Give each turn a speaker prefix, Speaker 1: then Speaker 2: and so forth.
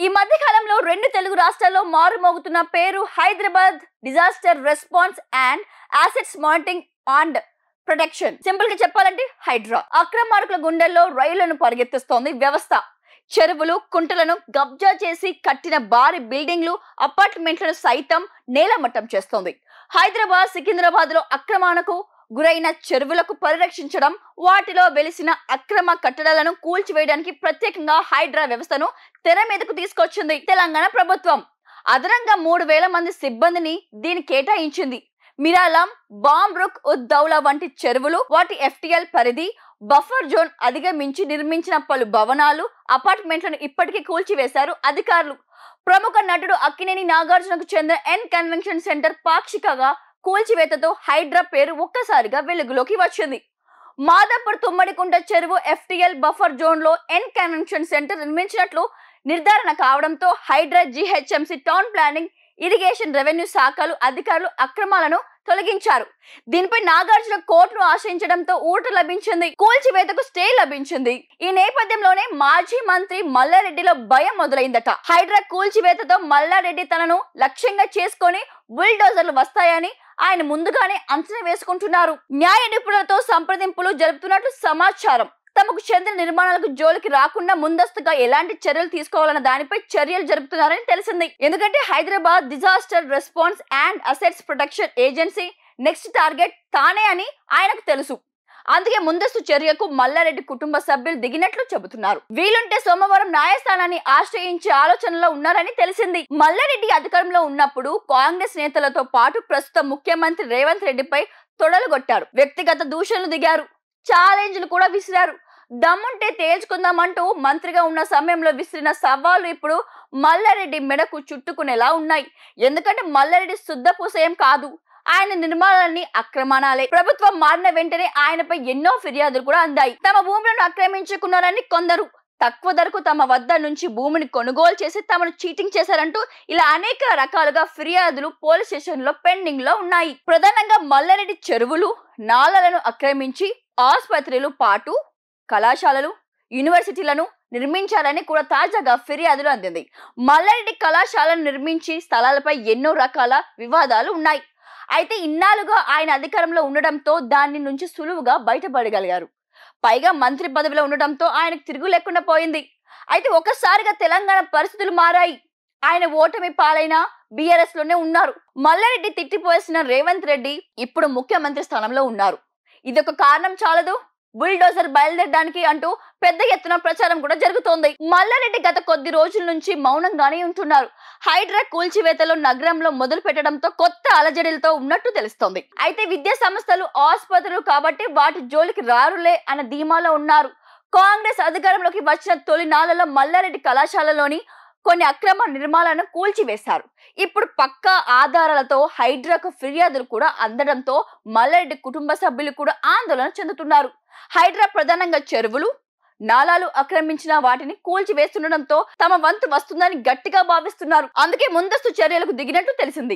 Speaker 1: ఈ మధ్య కాలంలో రెండు తెలుగు రాష్ట్రాల్లో మారుమోగుతున్న పేరు Hyderabad disaster response and assets monitoring and protection. Simple గా చెప్పాలంటే హైడ్రా. అక్రమార్కుల గుండెల్లో రైళ్లను పరిగెత్తిస్తోంది వ్యవస్థ. చెరువులు, కుంటలను కబ్జా చేసి కట్టిన భారీ బిల్డింగ్లు, అపార్ట్మెంట్లను సైతం నేలమట్టం చేస్తోంది. హైదరాబాద్, సికింద్రాబాద్ లో అక్రమాలకు గురైన చెరువులకు పరిరక్షించడం, వాటిలో వెలిసిన అక్రమ కట్టడాలను కూల్చివేయడానికి ప్రత్యేకంగా హైడ్రా వ్యవస్థను తెర మీదకు తీసుకొచ్చింది తెలంగాణ ప్రభుత్వం. అదనంగా 3000 మంది సిబ్బందిని దీని కేటాయించింది. మిరాలం, బాంబ్రుక్, ఉద్దౌలా వంటి చెరువులు, వాటి ఎఫ్టీఎల్ పరిధి, బఫర్ జోన్ అధిగమించి నిర్మించిన పలు భవనాలు, అపార్ట్మెంట్లను ఇప్పటికీ కూల్చివేశారు అధికారులు. ప్రముఖ నటుడు అక్కినేని నాగార్జునకు చెందిన ఎన్ కన్వెన్షన్ సెంటర్ పాక్షికగా కూల్చివేతతో హైడ్రా పేరు ఒక్కసారిగా వెలుగులోకి వచ్చింది. మాదాపూర్ తుమ్మడికుంట చెరువు ఎఫ్టీఎల్ బఫర్ జోన్ లో ఎన్ కన్వెన్షన్ సెంటర్ నిర్మించినట్లు నిర్ధారణ కావడంతో HYDRAA, GHMC, town planning, irrigation, revenue శాఖలు అధికారులు అక్రమాలను తొలగించారు. దీనిపై నాగార్జున కోర్టును ఆశ్రయించడంతో ఊట లభించింది. కూల్చివేతకు స్టే లభించింది. ఈ నేపథ్యంలోనే మాజీ మంత్రి మల్లారెడ్డిలో భయం మొదలైందట. హైడ్రా కూల్చివేతతో మల్లారెడ్డి తనను లక్ష్యంగా చేసుకొని బుల్డోజర్లు వస్తాయని ఆయన ముందుగానే అంచనా వేసుకుంటున్నారు. న్యాయ నిపుణులతో సంప్రదింపులు జరుపుతున్నట్లు సమాచారం. తమకు చెందిన నిర్మాణాలకు జోలికి రాకుండా ముందస్తుగా ఎలాంటి చర్యలు తీసుకోవాలన్న దానిపై చర్యలు జరుపుతున్నారని తెలిసింది. ఎందుకంటే Hyderabad disaster response and assets protection agency next target తానే అని ఆయనకు తెలుసు. అందుకే ముందస్తు చర్యకు మల్లారెడ్డి కుటుంబ సభ్యులు దిగినట్లు చెబుతున్నారు. వీలుంటే సోమవారం న్యాయస్థానాన్ని ఆశ్రయించే ఆలోచనలో ఉన్నారని తెలిసింది. మల్లారెడ్డి అధికారంలో ఉన్నప్పుడు కాంగ్రెస్ నేతలతో పాటు ప్రస్తుత ముఖ్యమంత్రి రేవంత్ రెడ్డిపై తొడలుగొట్టారు. వ్యక్తిగత దూషణలు దిగారు. ఛాలెంజ్లు కూడా విసిరారు. దమ్ముంటే తేల్చుకుందామంటూ మంత్రిగా ఉన్న సమయంలో విసిరిన సవాళ్లు ఇప్పుడు మల్లారెడ్డి మెడకు చుట్టుకునేలా ఉన్నాయి. ఎందుకంటే మల్లారెడ్డి శుద్ధపూసేం కాదు. ఆయన నిర్మాణాలన్నీ అక్రమణాలే. ప్రభుత్వం మారిన వెంటనే ఆయనపై ఎన్నో ఫిర్యాదులు కూడా అందాయి. తమ భూములను ఆక్రమించుకున్నారని కొందరు, తక్కువ ధరకు తమ వద్ద నుంచి భూమిని కొనుగోలు చేసి తమను చీటింగ్ చేశారంటూ ఇలా అనేక రకాలుగా ఫిర్యాదులు పోలీస్ స్టేషన్ లో పెండింగ్ లో ఉన్నాయి. ప్రధానంగా మల్లారెడ్డి చెరువులు, నాలలను ఆక్రమించి ఆసుపత్రులు పాటు కళాశాలలు, యూనివర్సిటీలను నిర్మించారని కూడా తాజాగా ఫిర్యాదులు అందింది. మల్లారెడ్డి కళాశాలను నిర్మించి స్థలాలపై ఎన్నో రకాల వివాదాలు ఉన్నాయి. అయితే ఇన్నాళ్ళుగా ఆయన అధికారంలో ఉండడంతో దాని నుంచి సులువుగా బయటపడగలిగారు. పైగా మంత్రి పదవిలో ఉండడంతో ఆయనకు తిరుగు లేకుండా పోయింది. అయితే ఒక్కసారిగా తెలంగాణ పరిస్థితులు మారాయి. ఆయన ఓటమి పాలైన బీఆర్ఎస్ లోనే ఉన్నారు. మల్లారెడ్డి తిట్టిపోసిన రేవంత్ రెడ్డి ఇప్పుడు ముఖ్యమంత్రి స్థానంలో ఉన్నారు. ఇదొక కారణం చాలదు, బుల్డోజర్ బయలుదేరడానికి అంటూ పెద్ద ఎత్తున ప్రచారం కూడా జరుగుతోంది. మల్లారెడ్డి గత కొద్ది రోజుల నుంచి మౌనంగానే ఉంటున్నారు. హైడ్రా కూల్చివేతలో నగరంలో మొదలు పెట్టడంతో కొత్త అలజడిలతో ఉన్నట్టు తెలుస్తోంది. అయితే విద్యా సంస్థలు, ఆసుపత్రులు కాబట్టి వాటి జోలికి రారులే అన్న ధీమాలో ఉన్నారు. కాంగ్రెస్ అధికారంలోకి వచ్చిన తొలి నాళ్లలో మల్లారెడ్డి కళాశాలలోని కొన్ని అక్రమ నిర్మాణాలను కూల్చివేశారు. ఇప్పుడు పక్కా ఆధారాలతో హైడ్రాకు ఫిర్యాదులు కూడా అందడంతో మల్లారెడ్డి కుటుంబ సభ్యులు కూడా ఆందోళన చెందుతున్నారు. హైడ్రా ప్రధానంగా చెరువులు, నాలాలు ఆక్రమించిన వాటిని కూల్చివేస్తుండడంతో తమ వంతు వస్తుందని గట్టిగా భావిస్తున్నారు. అందుకే ముందస్తు చర్యలకు దిగినట్టు తెలిసింది.